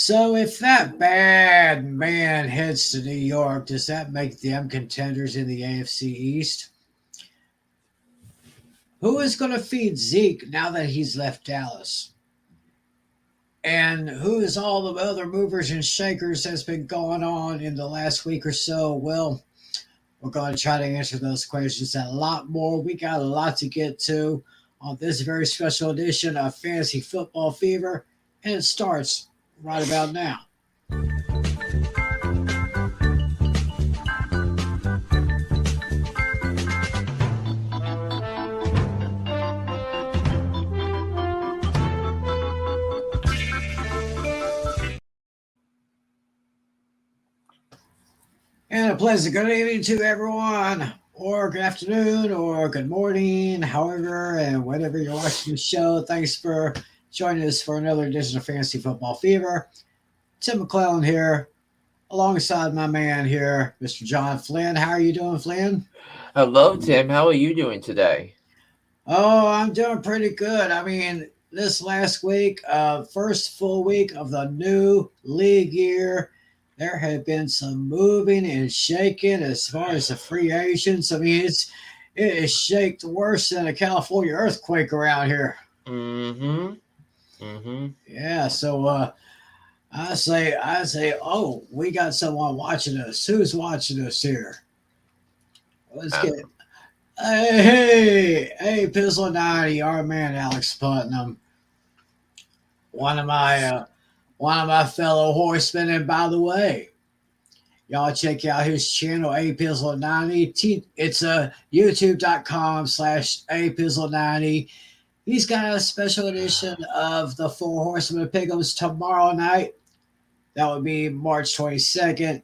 So if that bad man heads to New York, does that make them contenders in the AFC East? Who is going to feed Zeke now that he's left Dallas? And who is all the other movers and shakers that's been going on in the last week or so? Well, we're going to try to answer those questions and a lot more. We got a lot to get to on this very special edition of Fantasy Football Fever, and it starts right about now. And a pleasant good evening to everyone, or good afternoon, or good morning, however, and whenever you're watching the show. Thanks for joining us for another edition of Fantasy Football Fever. Tim McClellan here, alongside my man here, Mr. John Flynn. How are you doing, Flynn? Hello, Tim. How are you doing today? Oh, I'm doing pretty good. I mean, this last week, first full week of the new league year, there have been some moving and shaking as far as the free agents. I mean, it is shaked worse than a California earthquake around here. Mm-hmm. Mm-hmm. Yeah, so I say, oh, we got someone watching us. Who's watching us here? Let's Uh, get hey, Pizzle 90, our man Alex Putnam, one of my uh, one of my fellow horsemen. And by the way, y'all check out his channel, A Pizzle 90. It's youtube.com/A Pizzle 90. He's got a special edition of the Four Horsemen of Pick'ems tomorrow night. That would be March 22nd,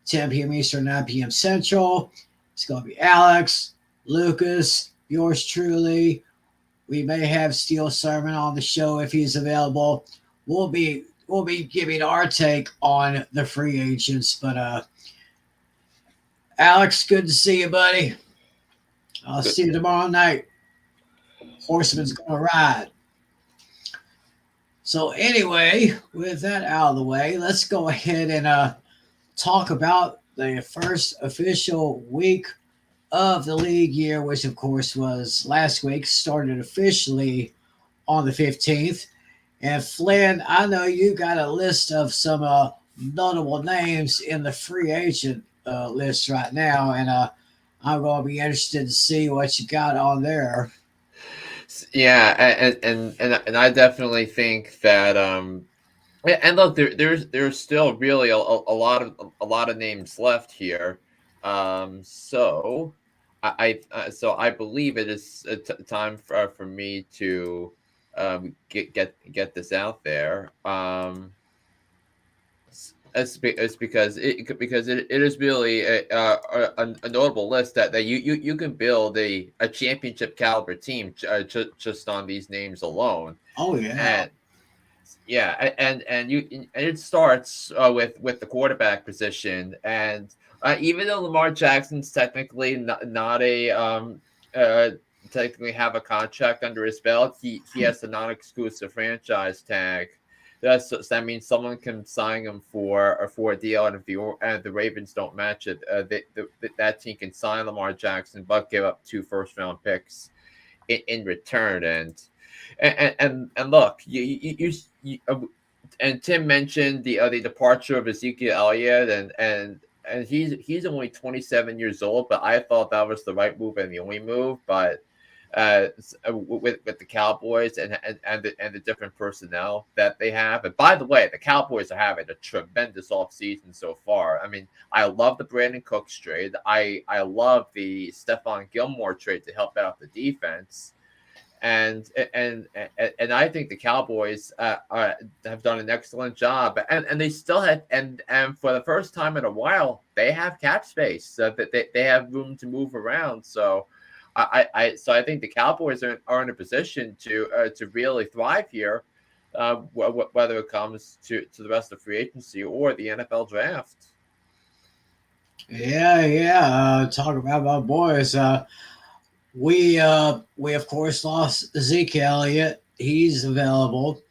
10 p.m. Eastern, 9 p.m. Central. It's going to be Alex, Lucas, yours truly. We may have Steel Sermon on the show if he's available. We'll be giving our take on the free agents. But Alex, good to see you, buddy. I'll good. see you tomorrow night. Horseman's gonna ride. So anyway, with that out of the way, let's go ahead and talk about the first official week of the league year, which of course was last week, started officially on the 15th. And Flynn, I know you got a list of some notable names in the free agent list right now, and I'm going to be interested to see what you got on there. Yeah, and I definitely think that and look, there's still really a lot of names left here. So I believe it is time for me to get this out there. It's because it is really a notable list that you can build a championship caliber team just on these names alone. Oh yeah, And yeah, and it starts with the quarterback position. And even though Lamar Jackson's technically not a uh technically have a contract under his belt, he has the non-exclusive franchise tag. So that means someone can sign him for a deal, and if the Ravens don't match it, that team can sign Lamar Jackson but give up 2 first-round picks in return. And look, and Tim mentioned the departure of Ezekiel Elliott, and he's only 27 years old, but I thought that was the right move and the only move. But with the Cowboys and the different personnel that they have. And by the way, the Cowboys are having a tremendous offseason so far. I mean, I love the Brandon Cooks trade. I love the Stephon Gilmore trade to help out the defense. And I think the Cowboys have done an excellent job, and they still have, and for the first time in a while, they have cap space, so that they have room to move around. So I think the Cowboys are in a position to really thrive here, whether it comes to the rest of free agency or the NFL draft. yeah. Talk about my boys. We of course lost Zeke Elliott. He's available.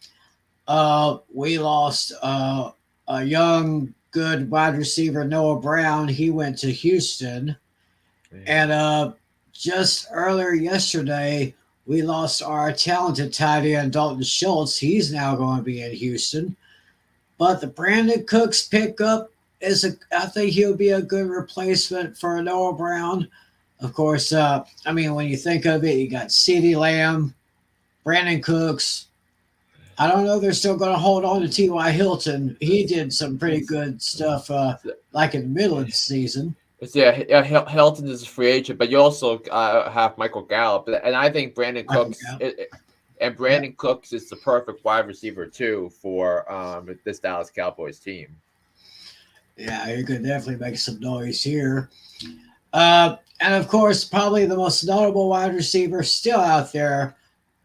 We lost a young, good wide receiver, Noah Brown. He went to Houston. And just earlier yesterday, we lost our talented tight end, Dalton Schultz. He's now going to be in Houston. But the Brandon Cooks pickup I think he'll be a good replacement for Noah Brown. Of course, I mean, when you think of it, you got CeeDee Lamb, Brandon Cooks. I don't know if they're still going to hold on to T.Y. Hilton. He did some pretty good stuff, like in the middle of the season. Helton is a free agent, but you also have Michael Gallup, and I think Michael Gallup. Yeah, Brandon Cooks is the perfect wide receiver too for this Dallas Cowboys team. yeah, you could definitely make some noise here. And of course, probably the most notable wide receiver still out there,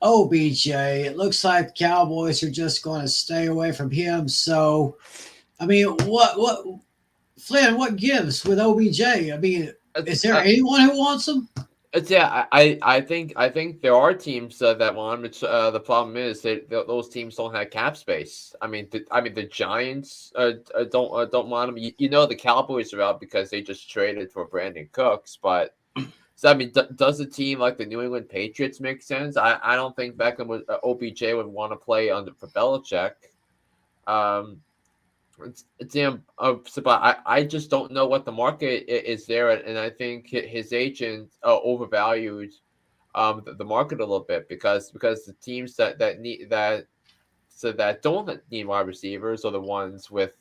OBJ. It looks like the Cowboys are just going to stay away from him. So, I mean, what, Flynn, what gives with OBJ? I mean, is It's, there anyone who wants him? I think there are teams that want him. The problem is those teams don't have cap space. The Giants don't want him. You know the Cowboys are out because they just traded for Brandon Cooks. But so does a team like the New England Patriots make sense? I don't think Beckham would OBJ would want to play under for Belichick. Um, Damn, but I just don't know what the market is there, and I think his agent overvalued the market a little bit because the teams that don't need wide receivers are the ones with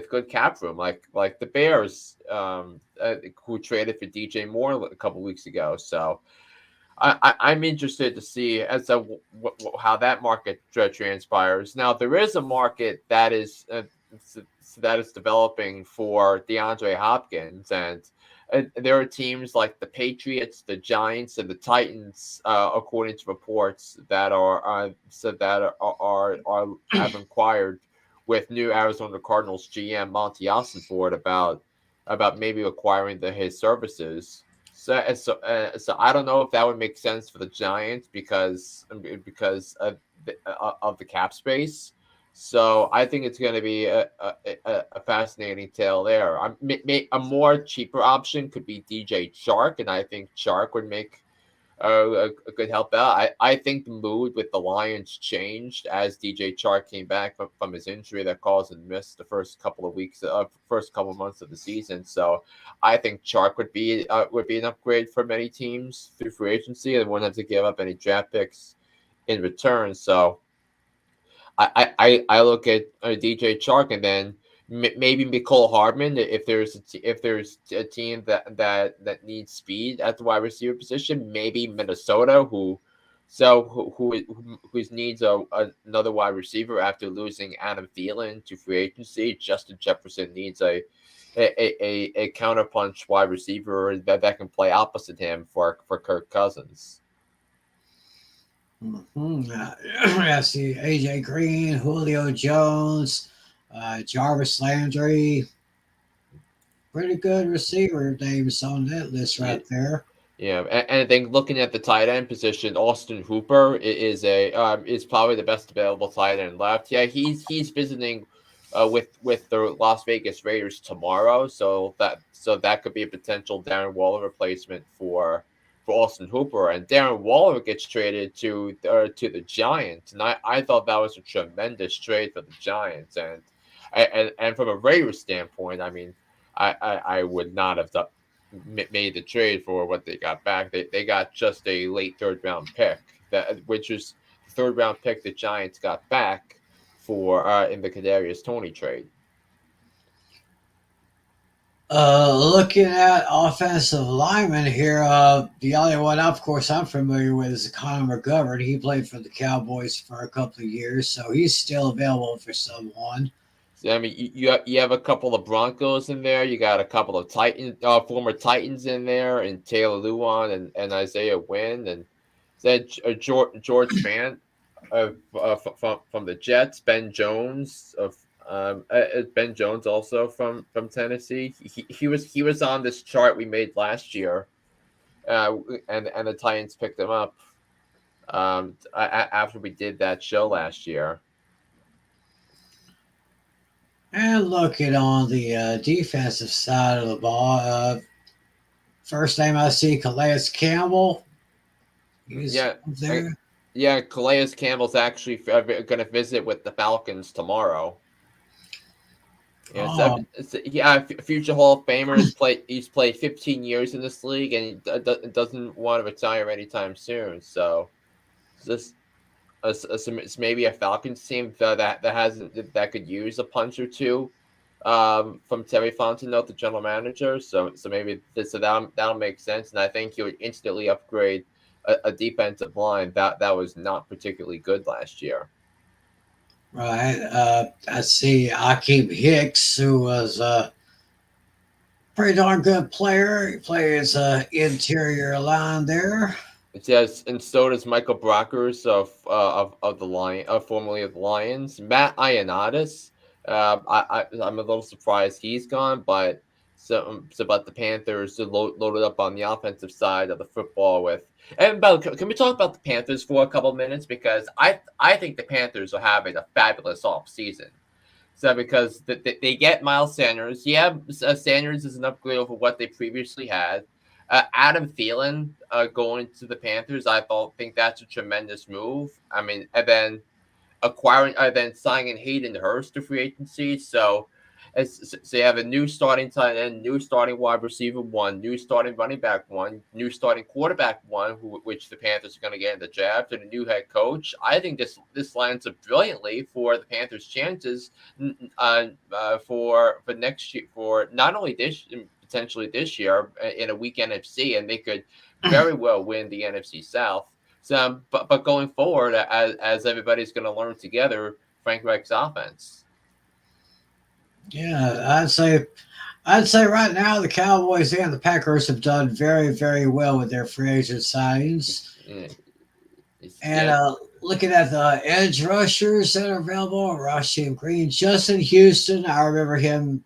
good cap room, like the Bears, who traded for DJ Moore a couple weeks ago. So I'm interested to see as to how that market transpires. Now there is a market that is developing for DeAndre Hopkins, and there are teams like the Patriots, the Giants, and the Titans, according to reports that are have inquired with new Arizona Cardinals GM Monty Ossenford about maybe acquiring his services. So I don't know if that would make sense for the Giants because of the cap space. So I think it's going to be a fascinating tale there. A more cheaper option could be DJ Chark, and I think Chark would make a good help out. I think the mood with the Lions changed as DJ Chark came back from his injury that caused him to miss the first couple of months of the season. So I think Chark would be an upgrade for many teams through free agency and wouldn't have to give up any draft picks in return. So I look at DJ Chark and then maybe Nicole Hardman if there's a team that needs speed at the wide receiver position. Maybe Minnesota whose needs another wide receiver after losing Adam Thielen to free agency. Justin Jefferson needs a counterpunch wide receiver that can play opposite him for Kirk Cousins. Mm-hmm. I see AJ Green, Julio Jones, Jarvis Landry. Pretty good receiver names on that list right there. Yeah, and I think looking at the tight end position, Austin Hooper is probably the best available tight end left. Yeah, he's visiting with the Las Vegas Raiders tomorrow, so that could be a potential Darren Waller replacement for Austin Hooper. And Darren Waller gets traded to the Giants, and I thought that was a tremendous trade for the Giants. And from a Raiders standpoint, I mean, I would not have made the trade for what they got back. They got just a late third round pick, which is the third round pick the Giants got back for in the Kadarius Toney trade. Looking at offensive linemen here, the only one, of course, I'm familiar with is Connor McGovern. He played for the Cowboys for a couple of years, so he's still available for someone. So, I mean, you have a couple of Broncos in there. You got a couple of former Titans in there, and Taylor Lewan and Isaiah Wynn, and then George Fant from the Jets, Ben Jones also from Tennessee. He was on this chart we made last year, and the Titans picked him up. After we did that show last year. And looking on the defensive side of the ball, first name I see, Calais Campbell. He's Yeah, up I, there. yeah. Calais Campbell's actually going to visit with the Falcons tomorrow. Yeah, Oh, yeah, future Hall of Famer. He's played 15 years in this league, and he doesn't want to retire anytime soon. So this it's maybe a Falcons team that hasn't that could use a punch or two from Terry Fontenot, the general manager. So maybe that'll make sense, and I think he would instantly upgrade a defensive line that was not particularly good last year. right. I see Akeem Hicks, who was a pretty darn good player. He plays interior line there. It says, and so does Michael Brockers of the Lion, formerly of the Lions. Matt Ioannidis. I'm a little surprised he's gone, but but the Panthers are loaded up on the offensive side of the football with. And can we talk about the Panthers for a couple minutes, because I think the Panthers are having a fabulous off season. So because they get Miles Sanders, yeah, Sanders is an upgrade over what they previously had. Adam Thielen going to the Panthers, think that's a tremendous move. I mean, and then then signing Hayden Hurst to free agency. So you have a new starting tight end, new starting wide receiver one, new starting running back one, new starting quarterback one, which the Panthers are going to get in the draft, and a new head coach. I think this lines up brilliantly for the Panthers' chances for next year, for not only this potentially this year in a weak NFC, and they could very well win the NFC South. So, but going forward, as everybody's going to learn together, Frank Reich's offense. Yeah, I'd say right now the Cowboys and the Packers have done very, very well with their free agent signings. Yeah, And yeah, looking at the edge rushers that are available, Rasheem Green, Justin Houston. I remember him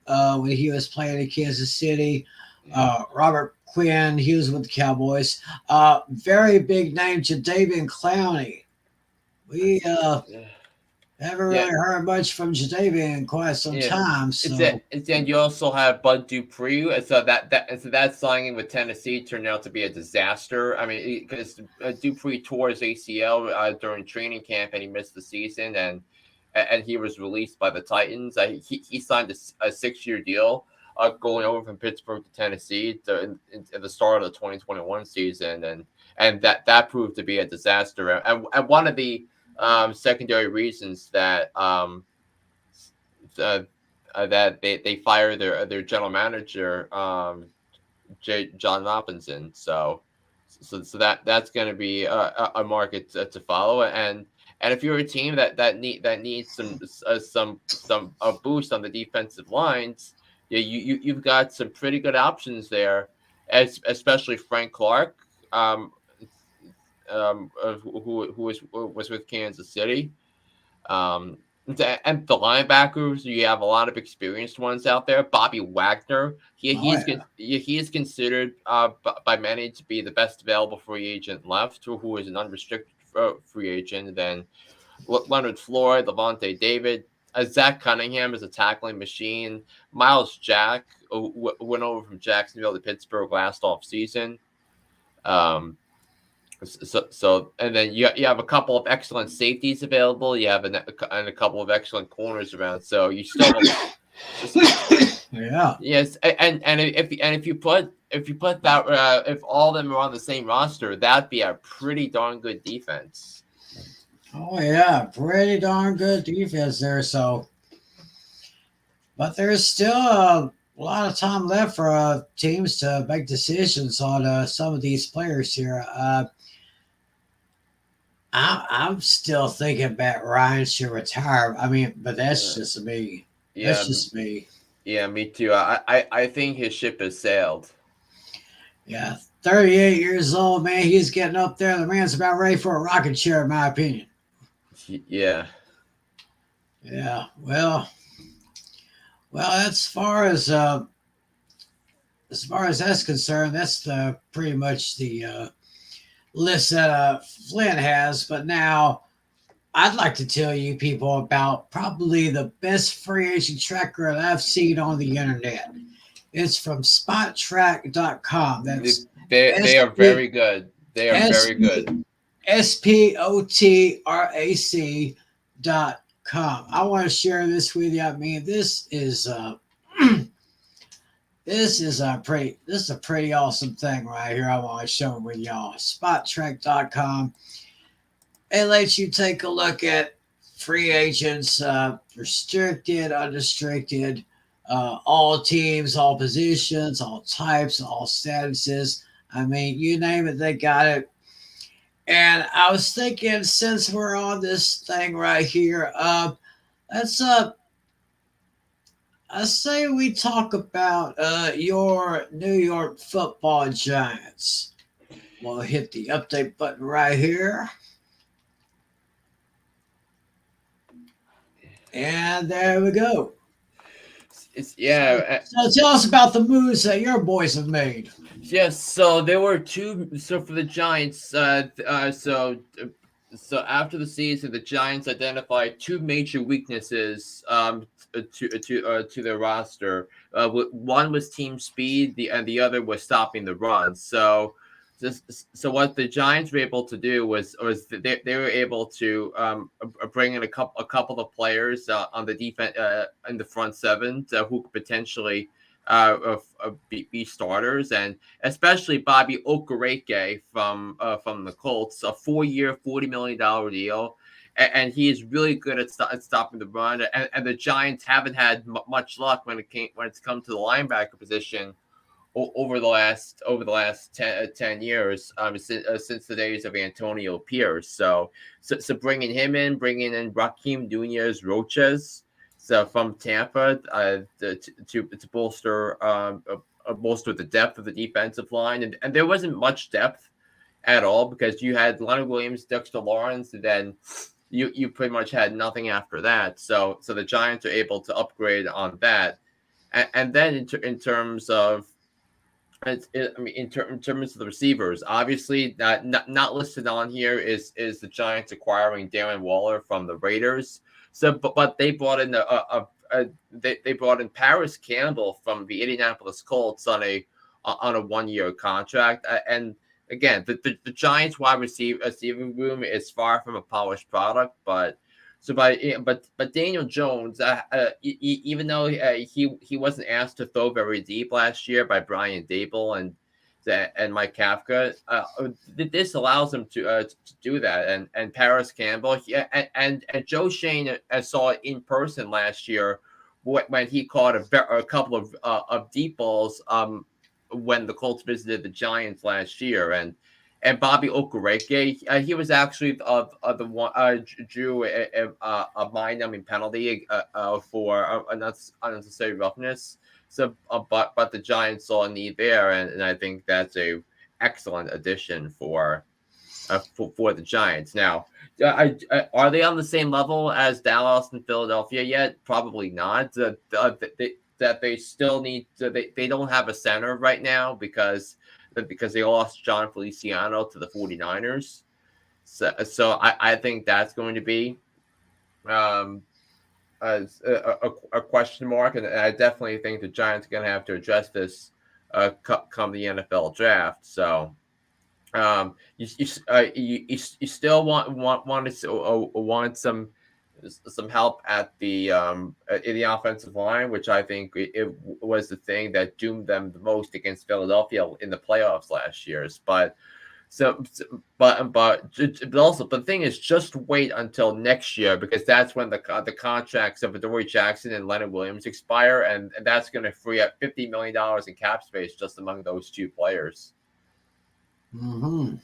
when he was playing in Kansas City. Robert Quinn, he was with the Cowboys. Very big name, Jadavian Clowney. We yeah. haven't Yeah, really heard much from Jadavian in quite some yeah. time. So, It's then you also have Bud Dupree, and so that signing with Tennessee turned out to be a disaster. I mean, because Dupree tore his ACL during training camp, and he missed the season, and he was released by the Titans. He signed a 6-year deal, going over from Pittsburgh to Tennessee in the start of the 2021 season, and that proved to be a disaster. And one of the secondary reasons uh, that they fired their general manager, John Robinson. So that's going to be a market to follow. And if you're a team that needs some a boost on the defensive lines, yeah, you've got some pretty good options there, especially Frank Clark, who was with Kansas City. Um, and the linebackers, you have a lot of experienced ones out there. Bobby Wagner, oh yeah, he is considered by many to be the best available free agent left, who is an unrestricted free agent. Then Leonard Floyd, Levante David, Zach Cunningham is a tackling machine. Miles Jack went over from Jacksonville to Pittsburgh last off season. Um, and then you have a couple of excellent safeties available. You have and a couple of excellent corners around. So you still yeah. yes, if you put that if all of them are on the same roster, that'd be a pretty darn good defense. Oh yeah, pretty darn good defense there. So, but there's still a lot of time left for teams to make decisions on some of these players here. I'm still thinking Matt Ryan should retire. I mean, but that's Yeah, just me. yeah, That's just me. yeah, me too. I think his ship has sailed. Yeah, 38 years old, man. He's getting up there. The man's about ready for a rocket chair, in my opinion. Yeah, Yeah. Well, as far as that's concerned, that's pretty much the list that Flynn has, but now I'd like to tell you people about probably the best free agent tracker that I've seen on the internet. It's from spottrack.com. That's They S are P very good. They are S very good. P spotrac.com. I want to share this with you. I mean, this is this is a pretty awesome thing right here. I want to show with y'all. Spottrack.com. It lets you take a look at free agents, restricted, unrestricted, all teams, all positions, all types, all statuses. I mean, you name it, they got it. And I was thinking, since we're on this thing right here, let's I say we talk about your New York Football Giants. We'll hit the update button right here, and there we go. It's So, yeah. so tell us about the moves that your boys have made. Yes, so there were two. So for the Giants, so after the season, the Giants identified two major weaknesses to their roster. One was team speed, and the other was stopping the run. So what the Giants were able to do was they were able to bring in a couple of players on the defense in the front seven who could potentially be starters, and especially Bobby Okereke from the Colts, a 4-year, $40 million deal, and he is really good at stopping the run. And the Giants haven't had much luck when it's come to the linebacker position over the last 10 years, since the days of Antonio Pierce. So bringing him in, bringing in Raheem Nunez Roches, so from Tampa, to bolster the depth of the defensive line, and there wasn't much depth at all because you had Leonard Williams, Dexter Lawrence, and then you pretty much had nothing after that. So the Giants are able to upgrade on that, and then in terms of in terms of the receivers, obviously not listed on here is the Giants acquiring Darren Waller from the Raiders. But they brought in they brought in Paris Campbell from the Indianapolis Colts on a 1-year contract. And again, the Giants wide receiving room is far from a polished product, but Daniel Jones, even though he wasn't asked to throw very deep last year by Brian Dable and Mike Kafka, this allows him to do that. And Paris Campbell, and Joe Shane, saw it in person last year when he caught a couple of deep balls when the Colts visited the Giants last year. And Bobby Okereke, he was actually the one drew a mind-numbing penalty for unnecessary roughness. But the Giants saw a need there, and I think that's a excellent addition for the Giants. Now, are they on the same level as Dallas and Philadelphia yet? Probably not. That they still need. They don't have a center right now because they lost John Feliciano to the 49ers. So I think that's going to be um, a question mark, and I definitely think the Giants are going to have to address this come the NFL draft. So you still want some help at the in the offensive line, which I think it was the thing that doomed them the most against Philadelphia in the playoffs last year. But also the thing is, just wait until next year, because that's when the contracts of Adoree Jackson and Leonard Williams expire, and that's going to free up $50 million in cap space just among those two players. Mm-hmm.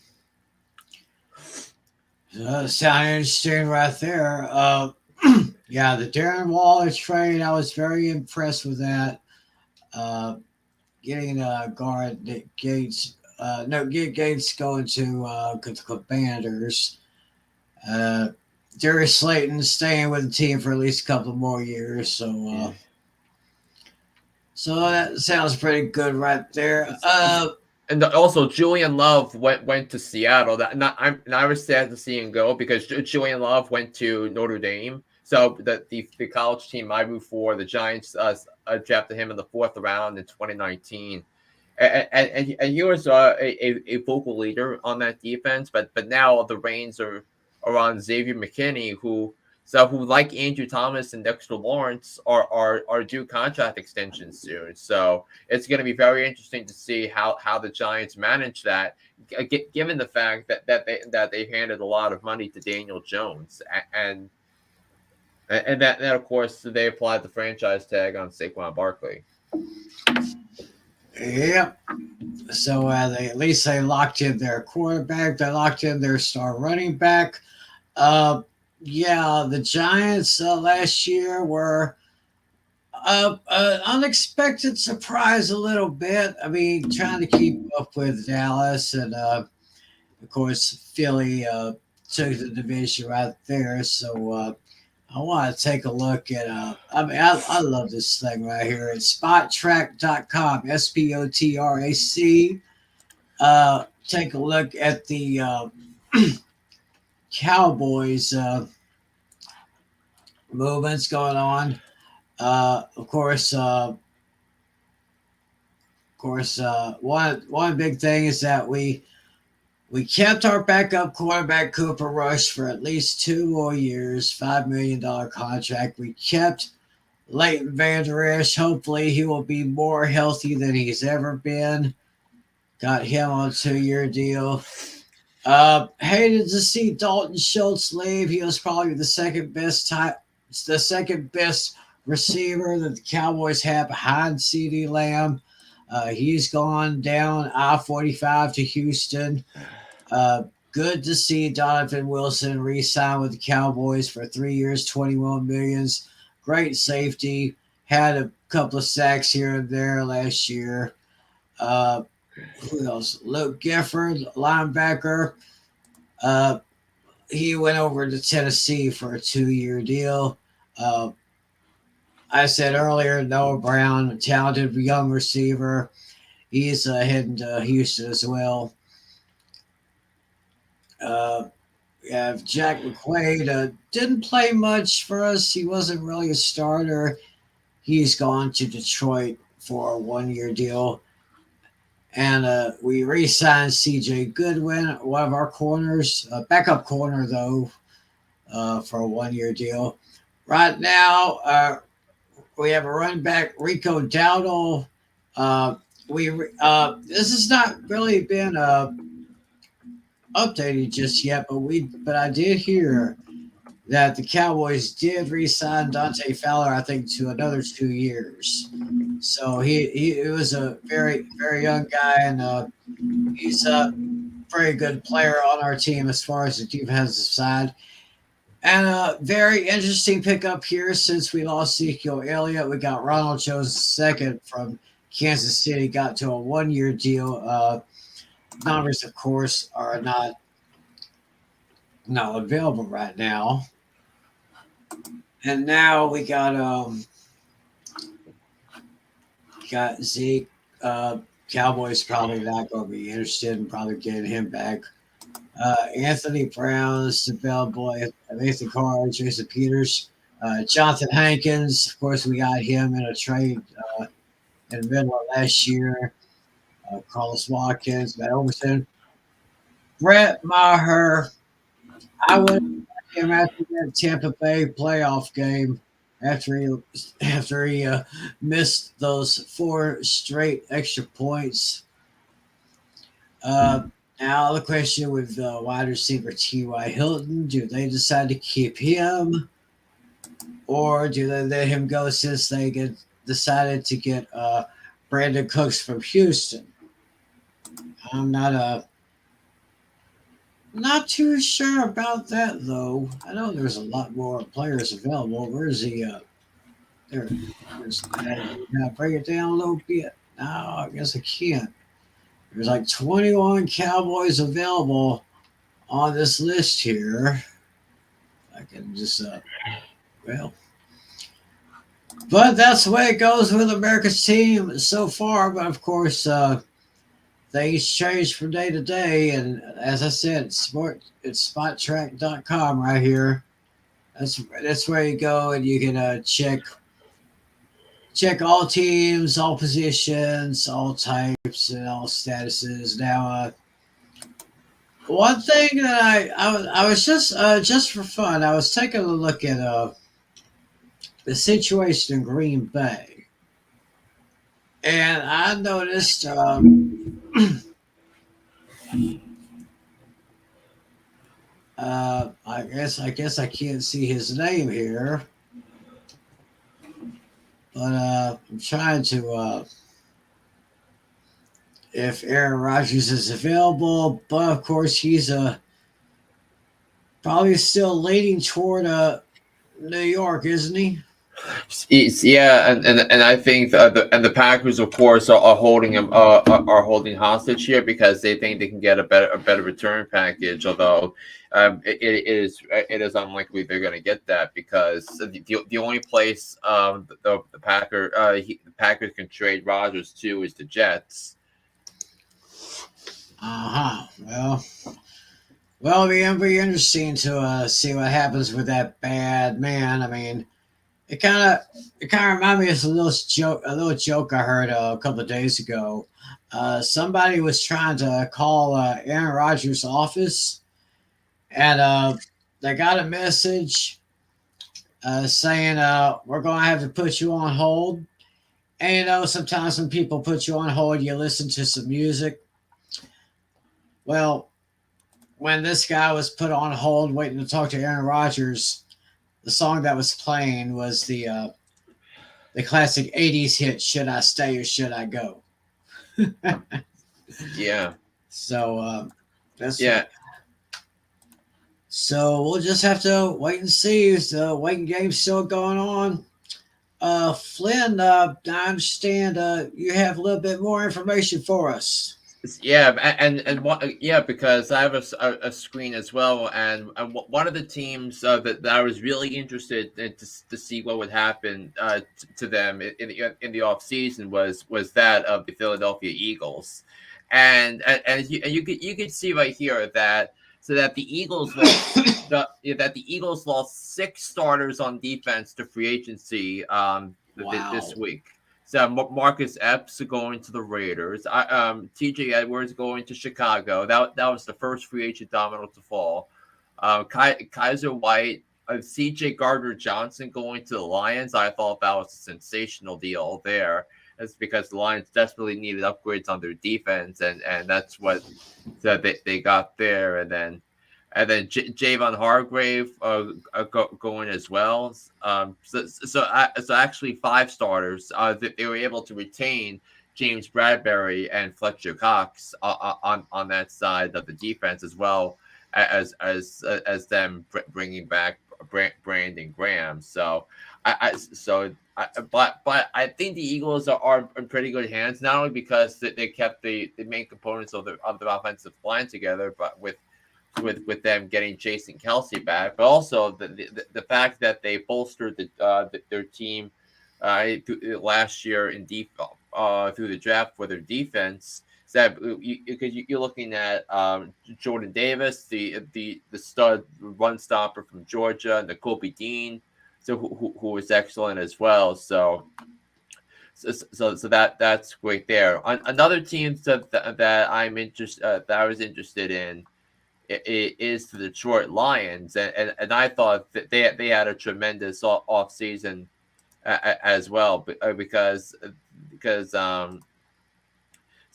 Sound interesting right there. Yeah, the Darren Waller trade, I was very impressed with that. Uh, getting guard Nick Gates, no, get Gates going to the Commanders. Uh, Darius Slayton staying with the team for at least a couple more years. So that sounds pretty good right there. And also Julian Love went to Seattle. That not I was sad to see him go because Julian Love went to Notre Dame. So the college team I moved for, the Giants drafted him in the fourth round in 2019. And he was a vocal leader on that defense, but now the reins are on Xavier McKinney, who like Andrew Thomas and Dexter Lawrence are due contract extensions soon. So it's going to be very interesting to see how the Giants manage that, given the fact that they handed a lot of money to Daniel Jones, and that of course they applied the franchise tag on Saquon Barkley. Yep. So they at least they locked in their quarterback. They locked in their star running back. Uh, yeah, the Giants last year were unexpected surprise a little bit. I mean, trying to keep up with Dallas and of course Philly took the division right there. So I want to take a look at. I mean, I love this thing right here. It's spottrack.com, SPOTRAC. Take a look at the Cowboys movements going on. One big thing is that we kept our backup quarterback Cooper Rush for at least 2 more years, $5 million contract. We kept Leighton Vander Esch. Hopefully, he will be more healthy than he's ever been. Got him on a 2 year deal. Hated to see Dalton Schultz leave. He was probably the second best receiver that the Cowboys have behind CeeDee Lamb. He's gone down I-45 to Houston. Good to see Donovan Wilson re-sign with the Cowboys for 3 years, 21 millions. Great safety. Had a couple of sacks here and there last year. Who else? Luke Gifford, linebacker. He went over to Tennessee for a 2 year deal. I said earlier, Noah Brown, talented young receiver. He's heading to Houston as well. We have Jack McQuaid. Didn't play much for us. He wasn't really a starter. He's gone to Detroit for a 1 year deal. And we re-signed C.J. Goodwin, one of our corners, backup corner though, for a 1 year deal. Right now, we have a running back, Rico Dowdle. This has not really been updated just yet, but I did hear that the Cowboys did re-sign Dante Fowler, I think, to another 2 years. So he was a very, very young guy, and he's a very good player on our team as far as the defensive side. And a very interesting pickup here since we lost Ezekiel Elliott. We got Ronald Jones II from Kansas City, got to a 1 year deal. Numbers, of course, are not available right now. And now we got Zeke. Cowboys probably not going to be interested in probably getting him back. Anthony Brown is available. Nathan Carr, Jason Peters, Jonathan Hankins. Of course, we got him in a trade in the middle of last year. Carlos Watkins, Matt Overton, Brett Maher. I would him after that Tampa Bay playoff game after he missed those 4 straight extra points. Now the question with wide receiver T.Y. Hilton, do they decide to keep him, or do they let him go since they decided to get Brandon Cooks from Houston? I'm not too sure about that though. I know there's a lot more players available. Where's the there's can I break it down a little bit? No, I guess I can't. There's like 21 Cowboys available on this list here. I can just but that's the way it goes with America's team so far. But of course, things change from day to day. And as I said, it's spottrack.com right here. That's where you go and you can check all teams, all positions, all types, and all statuses. Now, one thing that I was just for fun, I was taking a look at the situation in Green Bay, and I noticed. I guess I can't see his name here, but I'm trying to if Aaron Rodgers is available, but of course he's probably still leaning toward New York, isn't he? Yeah, and I think the Packers, of course, are holding him are holding hostage here because they think they can get a better return package. Although it is unlikely they're going to get that because the only place the Packers can trade Rodgers to is the Jets. Uh huh. Well, it'll be interesting to see what happens with that bad man. I mean, it kind of it kind of reminded me of a little joke I heard a couple of days ago. Somebody was trying to call Aaron Rodgers' office, and they got a message saying we're going to have to put you on hold. And sometimes when people put you on hold, you listen to some music. Well, when this guy was put on hold waiting to talk to Aaron Rodgers, the song that was playing was the classic '80s hit "Should I Stay or Should I Go." Yeah, So that's yeah. so we'll just have to wait and see. Is the waiting game still going on? Flynn, I understand you have a little bit more information for us. Yeah, and what? Yeah, because I have a screen as well, and one of the teams that I was really interested in to see what would happen to them in the off season was that of the Philadelphia Eagles, and you could see right here that that the Eagles lost that the Eagles lost six starters on defense to free agency this Wow. week. So Marcus Epps going to the Raiders. T.J. Edwards going to Chicago. That was the first free agent domino to fall. Kaiser White, C.J. Gardner Johnson going to the Lions. I thought that was a sensational deal there. That's because the Lions desperately needed upgrades on their defense, and that's what that they got there. And then Javon Hargrave going as well. So actually five starters. They were able to retain James Bradbury and Fletcher Cox on that side of the defense as well as them bringing back Brandon Graham. But I think the Eagles are in pretty good hands, not only because they kept the main components of the offensive line together, but with them getting Jason Kelsey back, but also the fact that they bolstered their team last year in through the draft for their defense. So because you're looking at Jordan Davis, the stud run stopper from Georgia, and the Kobe Dean, so who was excellent as well. So that's great there. Another team that I was interested in is the Detroit Lions, and I thought that they had a tremendous off season as well because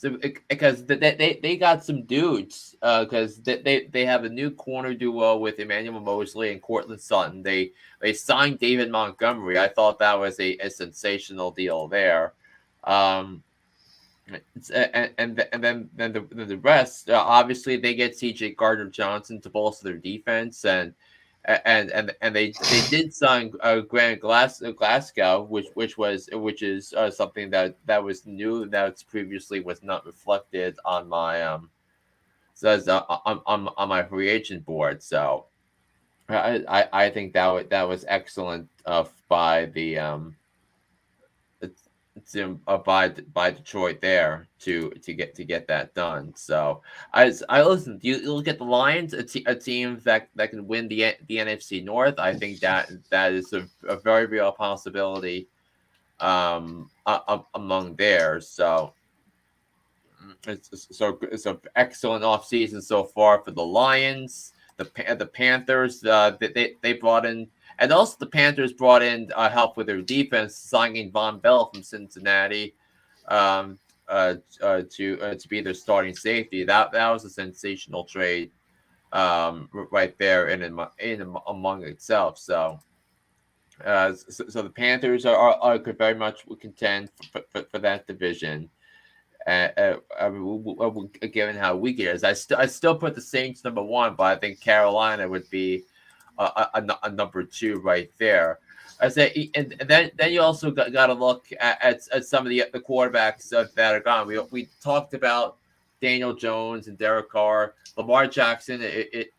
they got some dudes because they have a new corner duo with Emmanuel Mosley and Cortland Sutton. They signed David Montgomery. I thought that was a sensational deal there. Um, and then the rest, obviously they get C.J. Gardner Johnson to bolster their defense, and they did sign Grant Glasgow, which is something that was new that previously was not reflected on my on my free agent board. So I think that was excellent by the by Detroit there to get that done. So I listen. You look at the Lions, a team that can win the NFC North. I think that is a very real possibility among theirs. So it's an excellent offseason so far for the Lions, the Panthers. They brought in, and also the Panthers brought in help with their defense, signing Von Bell from Cincinnati um, to be their starting safety. That was a sensational trade right there in among itself. So the Panthers could very much contend for that division. Given how weak it is, I still put the Saints number one, but I think Carolina would be a number two right there. I say, and then you also got to look at some of the quarterbacks that are gone. We talked about Daniel Jones and Derek Carr, Lamar Jackson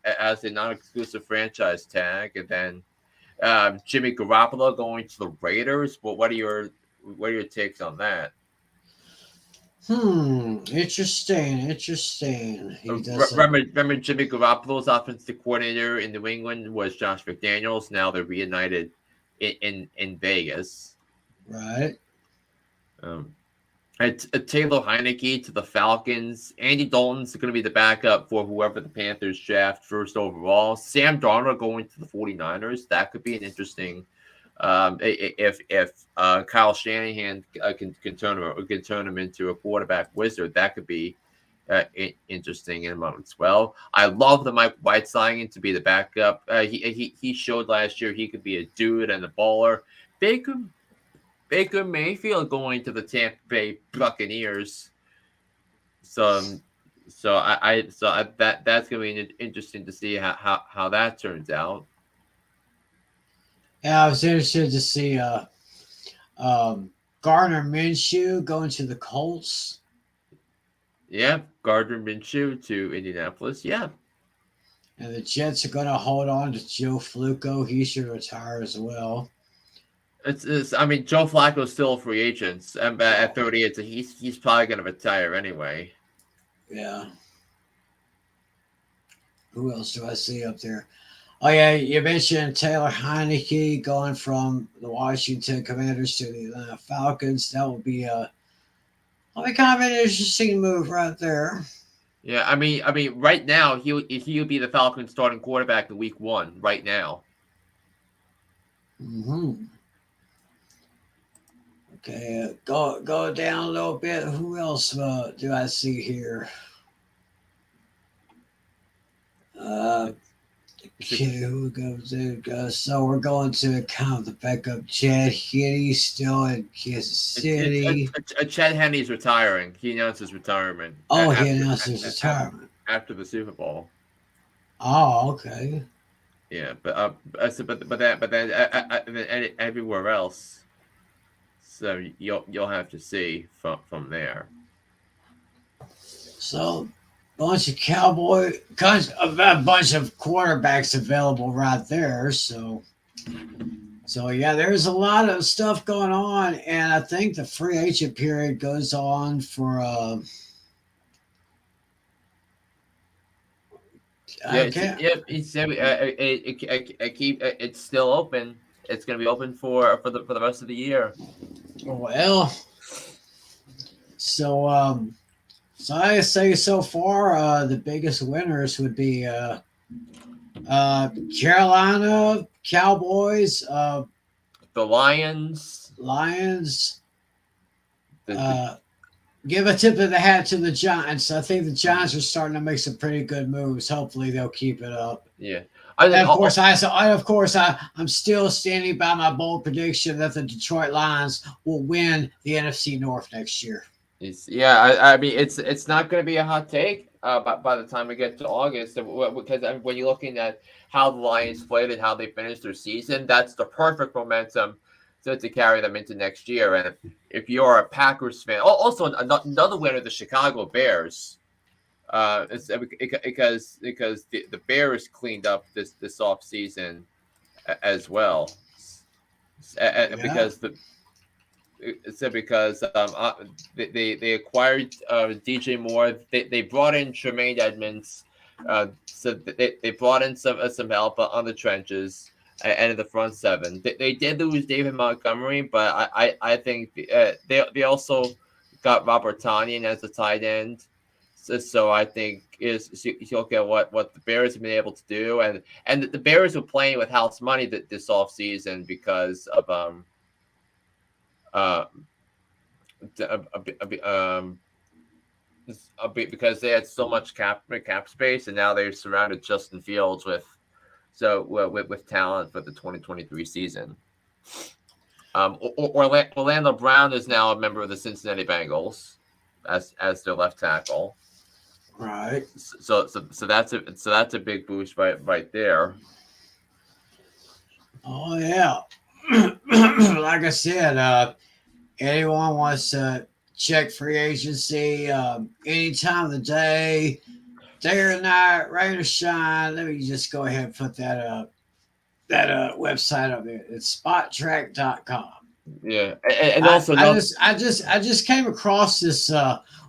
as a non-exclusive franchise tag, and then Jimmy Garoppolo going to the Raiders. But what are your takes on that? Interesting. He doesn't. Remember Jimmy Garoppolo's offensive coordinator in New England was Josh McDaniels. Now they're reunited in Vegas. Right. Um, Taylor Heineke to the Falcons. Andy Dalton's going to be the backup for whoever the Panthers draft first overall. Sam Darnold going to the 49ers. That could be an interesting. If Kyle Shanahan can turn him into a quarterback wizard, that could be interesting in a moment as well. I love the Mike White signing to be the backup. He showed last year he could be a dude and a baller. Baker Mayfield going to the Tampa Bay Buccaneers. So that's gonna be interesting to see how that turns out. Yeah, I was interested to see Gardner Minshew going to the Colts. Yeah, Gardner Minshew to Indianapolis. Yeah, And the Jets are going to hold on to Joe Flacco. He should retire as well. I mean, Joe Flacco's still a free agent, and at 38, so he's probably going to retire anyway. Yeah. Who else do I see up there? Oh yeah, you mentioned Taylor Heineke going from the Washington Commanders to the Atlanta Falcons. That would be kind of an interesting move right there. Yeah, I mean, right now he would be the Falcons starting quarterback in Week 1. Right now. Mm-hmm. Okay, go down a little bit. Who else do I see here? Okay, who goes there? So we're going to count the backup. Chad Henne still in Kansas City. Chad Henne's retiring. He announced his retirement. Oh, he announced his retirement after the Super Bowl. Oh, okay. Yeah, but then everywhere else. So you'll have to see from there. So a bunch of a bunch of quarterbacks available right there. So yeah, there's a lot of stuff going on, and I think the free agent period goes on for. It's still open. It's going to be open for the rest of the year. Well, so I say so far, the biggest winners would be Carolina, Cowboys, the Lions, give a tip of the hat to the Giants. I think the Giants are starting to make some pretty good moves. Hopefully, they'll keep it up. Yeah. I'm still standing by my bold prediction that the Detroit Lions will win the NFC North next year. I mean, it's not going to be a hot take by the time we get to August, because when you're looking at how the Lions played and how they finished their season, that's the perfect momentum to carry them into next year. And if you're a Packers fan, also another winner, the Chicago Bears, because the Bears cleaned up this off season as well, because So because they acquired DJ Moore. They brought in Tremaine Edmonds. So they brought in some help on the trenches and in the front seven. They did lose David Montgomery, but I think they also got Robert Tanyan as a tight end. So I think is you look at what the Bears have been able to do, and the Bears were playing with house money this off season because of uh, because they had so much cap space, and now they've surrounded Justin Fields with talent for the 2023 season. Orlando Brown is now a member of the Cincinnati Bengals as their left tackle. Right. So that's a big boost right there. Oh yeah. Like I said, anyone wants to check free agency any time of the day or night, rain or shine. Let me just go ahead and put that website up there. It's spottrack.com. Yeah, and also I just came across this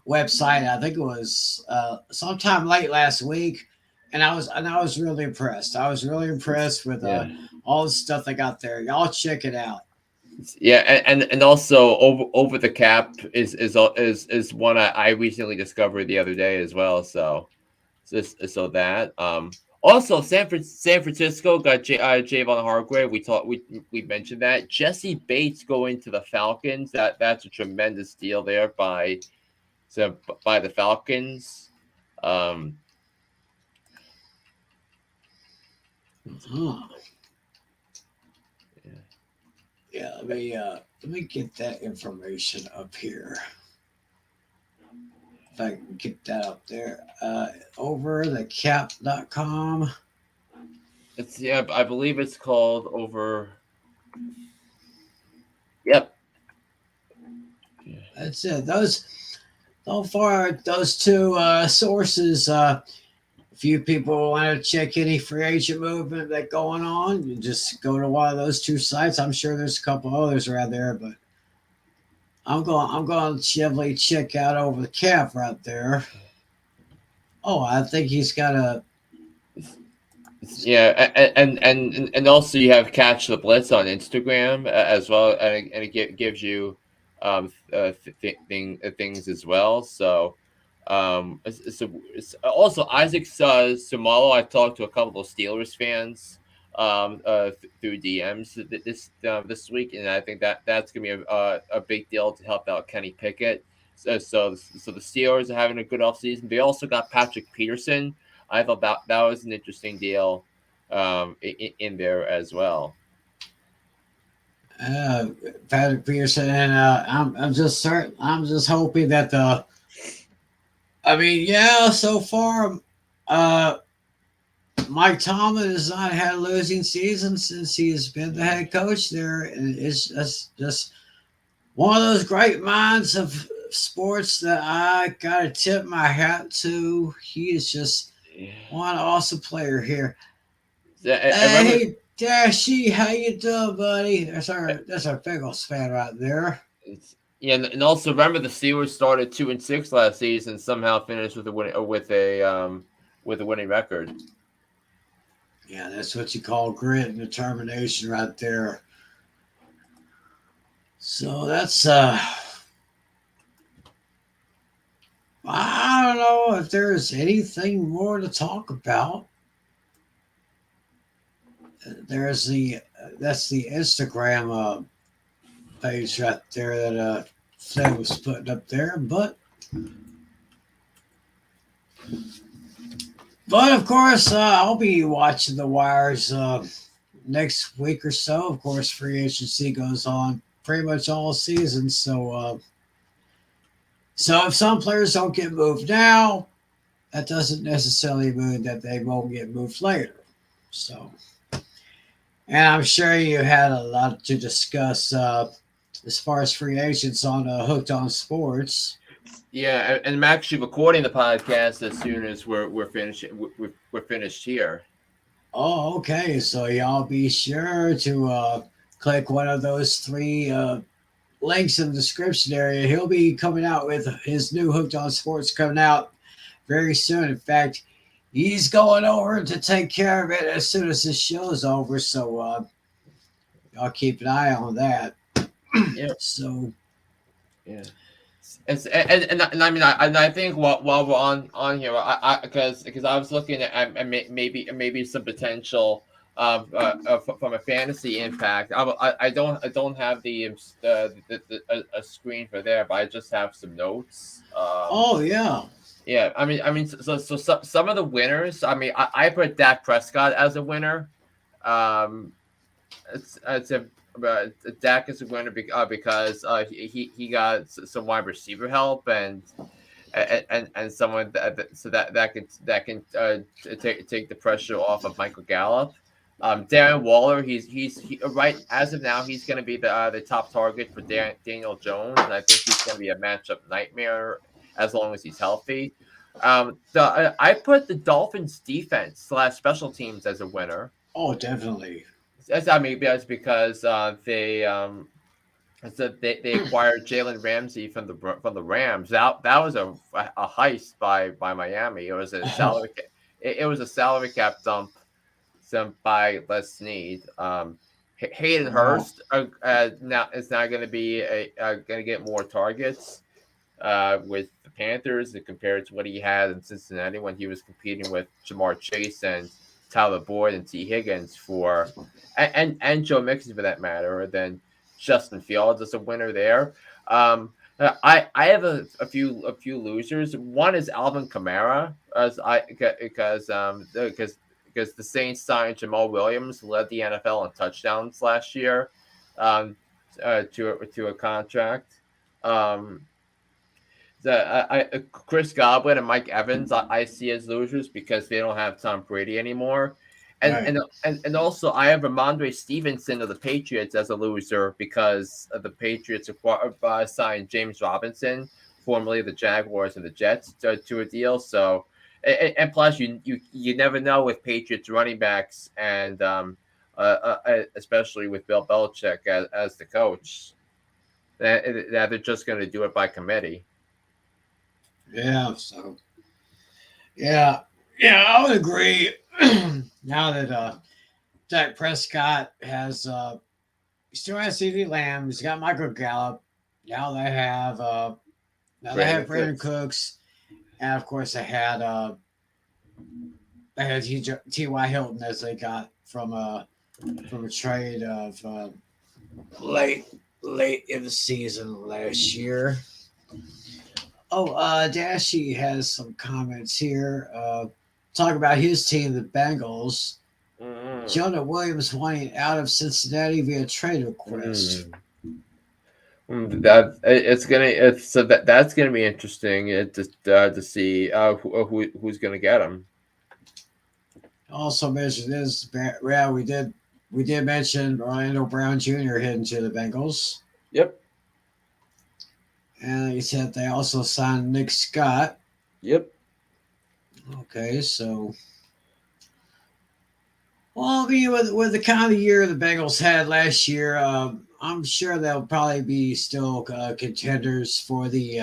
website. I think it was sometime late last week, and I was really impressed. I was really impressed with yeah. all the stuff they got there. Y'all check it out. Yeah, and also over the cap is one I recently discovered the other day as well. So that also San Francisco got Javon Hargrave. We mentioned that Jesse Bates going to the Falcons. That's a tremendous deal there by the Falcons. Um, Huh. Yeah, let me get that information up here. If I can get that up there. Over the cap.com. I believe it's called over. Yep. That's it. Those so far, those two sources. If you people want to check any free agent movement that going on, you just go to one of those two sites. I'm sure there's a couple others around there, but I'm going to definitely check out over the cap right there. Oh, I think he's got a. Yeah, and also you have Catch the Blitz on Instagram as well, and it gives you things as well. Also Isaac Sumalo. I talked to a couple of Steelers fans through DMs this week, and I think that's gonna be a big deal to help out Kenny Pickett. So the Steelers are having a good offseason. They also got Patrick Peterson. I thought that was an interesting deal in there as well. Uh, Patrick Pearson, and I'm just certain. I'm just hoping that the. I mean, yeah, so far, uh, Mike Tomlin has not had a losing season since he's been the head coach there, and it's just one of those great minds of sports that I gotta tip my hat to. He is just one awesome player here. I remember. Hey, Dashy, how you doing, buddy? That's our Bengals fan right there. Yeah, and also remember the Steelers started 2-6 last season, and somehow finished with a winning record. Yeah, that's what you call grit and determination right there. So that's I don't know if there's anything more to talk about. There's the that's the Instagram page right there that Flynn was putting up there, but of course I'll be watching the wires next week or so. Of course, free agency goes on pretty much all season, so if some players don't get moved now, that doesn't necessarily mean that they won't get moved later. So, and I'm sure you had a lot to discuss as far as free agents on Hooked on Sports. Yeah, and I'm actually recording the podcast as soon as we're finished. We're finished here. Oh, okay. So y'all be sure to click one of those three links in the description area. He'll be coming out with his new Hooked on Sports coming out very soon. In fact, he's going over to take care of it as soon as this show's over. So I'll keep an eye on that. Yeah, So yeah. And I mean I think while we're on here I because I was looking at maybe some potential from a fantasy impact. I don't have a screen for there, but I just have some notes. oh yeah. Yeah, I mean some of the winners. I mean I put Dak Prescott as a winner. Um, it's a Dak is a winner because he got some wide receiver help and someone so that can take the pressure off of Michael Gallup. Darren Waller, right as of now he's going to be the top target for Daniel Jones, and I think he's going to be a matchup nightmare as long as he's healthy. I put the Dolphins defense slash special teams as a winner. Oh, definitely. I mean, that's because they acquired Jalen Ramsey from the Rams. That was a heist by Miami. It was a Oh, salary it was a salary cap dump by Les Snead. Hayden wow. Hurst now is now going to be going to get more targets with the Panthers compared to what he had in Cincinnati when he was competing with Jamar Chase and Tyler Boyd and T. Higgins and Joe Mixon for that matter. Then Justin Fields is a winner there. I have a few losers. One is Alvin Kamara as I because the Saints signed Jamal Williams, who led the NFL in touchdowns last year, um, to a contract. Um, Chris Godwin and Mike Evans I see as losers because they don't have Tom Brady anymore, and Right. and and also I have Ramondre Stevenson of the Patriots as a loser because the Patriots signed James Robinson, formerly the Jaguars and the Jets, to a deal. So and plus you never know with Patriots running backs and especially with Bill Belichick as the coach that they're just going to do it by committee. Yeah. So yeah, yeah, I would agree. Now that Dak Prescott has he still has CD Lamb, he's got Michael Gallup. Now they have Brandon Brandon Cooks. Cooks, and of course they had T.Y. Hilton as they got from a trade of late late in the season last year. Oh, Dashy has some comments here. Talk about his team, the Bengals. Mm, Jonah Williams wanting out of Cincinnati via trade request. mm. That it's so that's gonna be interesting to see who's gonna get him. Also mentioned this. Yeah, we did mention Orlando Brown Jr. heading to the Bengals, Yep, and he said they also signed Nick Scott. yep. Okay, so well, I mean, with the kind of year the Bengals had last year, I'm sure they'll probably be still contenders for the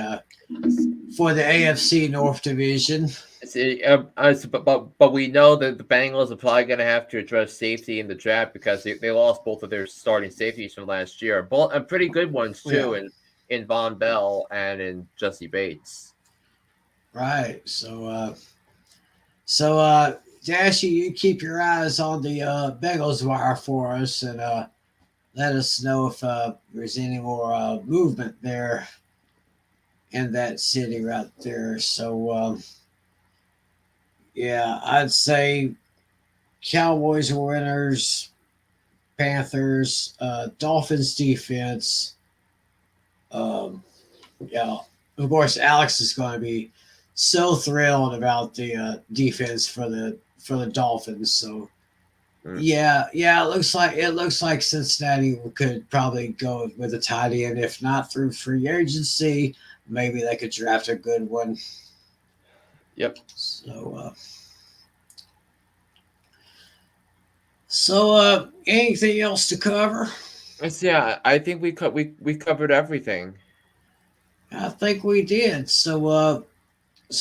AFC North Division. See, but we know that the Bengals are probably going to have to address safety in the draft because they lost both of their starting safeties from last year, both and pretty good ones too, Yeah, in Von Bell and in Jesse Bates. right. So Dashy, you keep your eyes on the Bengals wire for us, and let us know if there's any more movement there in that city right there. So yeah, I'd say Cowboys are winners, Panthers, Dolphins defense. Um, yeah, of course, Alex is going to be so thrilled about the defense for the Dolphins. So Mm. yeah, yeah, it looks like Cincinnati could probably go with a tight end, if not through free agency. Maybe they could draft a good one. Yep. So anything else to cover? So, yeah, I think we covered everything. I think we did. So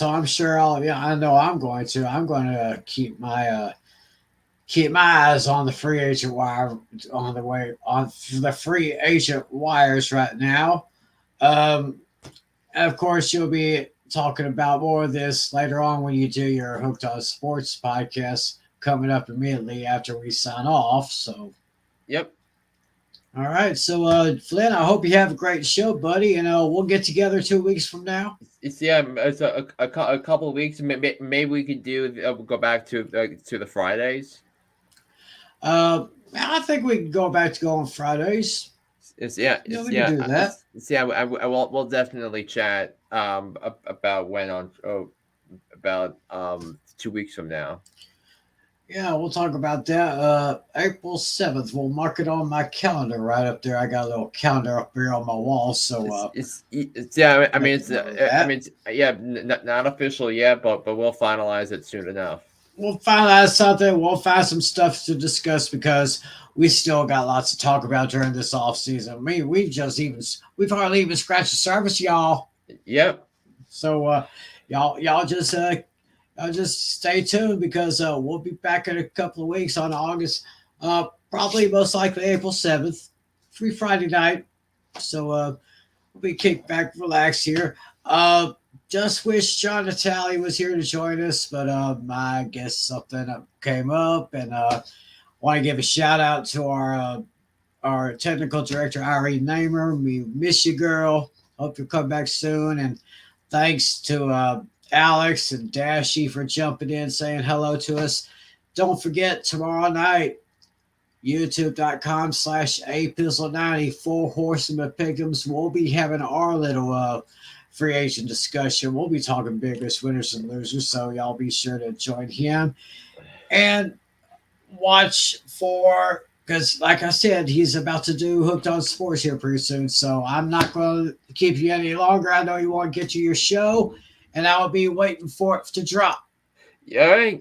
I'm sure I'll. Yeah, I know I'm going to. I'm going to keep my eyes on the free agent wire on the way on the free agent wires right now. Um, and of course, you'll be talking about more of this later on when you do your Hooked on Sports podcast coming up immediately after we sign off. So, Yep. all right. So, Flynn, I hope you have a great show, buddy, and we'll get together 2 weeks from now. It's a couple of weeks. Maybe we could do go back to the Fridays. I think we can go back to going Fridays. Yeah, we can do that. I will we'll definitely chat about when on about 2 weeks from now. Yeah, we'll talk about that. April 7th. We'll mark it on my calendar right up there. I got a little calendar up here on my wall, so It's yeah. I mean make a it's note of I that. mean it's, yeah, not official yet, but we'll finalize it soon enough. We'll find out something. We'll find some stuff to discuss because we still got lots to talk about during this off season. I mean, we've hardly even scratched the surface, y'all. Yep. So y'all just stay tuned because we'll be back in a couple of weeks on August, probably most likely April 7th, free Friday night. So we'll be kicked back, relaxed here. Just wish John Natali was here to join us, but I guess something came up, and want to give a shout out to our technical director Irene Namer. We miss you, girl. Hope you come back soon, and thanks to Alex and Dashy for jumping in, saying hello to us. Don't forget tomorrow night, youtube.com/apizzle90, Four Horsemen of Pickums. We'll be having our little free agent discussion. We'll be talking biggest winners and losers, so y'all be sure to join him and watch for because, like I said, he's about to do Hooked on Sports here pretty soon. So I'm not going to keep you any longer. I know you want to get to your show, and I'll be waiting for it to drop. Yeah.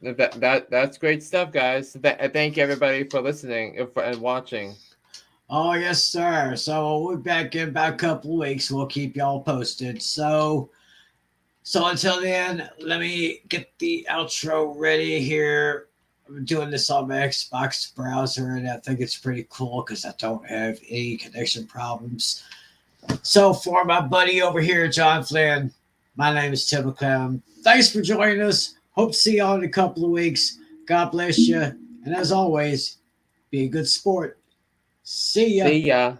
That's great stuff, guys. Thank everybody for listening and watching. Oh yes, sir. So we'll be back in about a couple of weeks. We'll keep y'all posted. So until then, let me get the outro ready here. I'm doing this on my Xbox browser, and I think it's pretty cool because I don't have any connection problems. So for my buddy over here, John Flynn, my name is Tim McClellan. Thanks for joining us. Hope to see y'all in a couple of weeks. God bless you. And as always, be a good sport. See ya. See ya.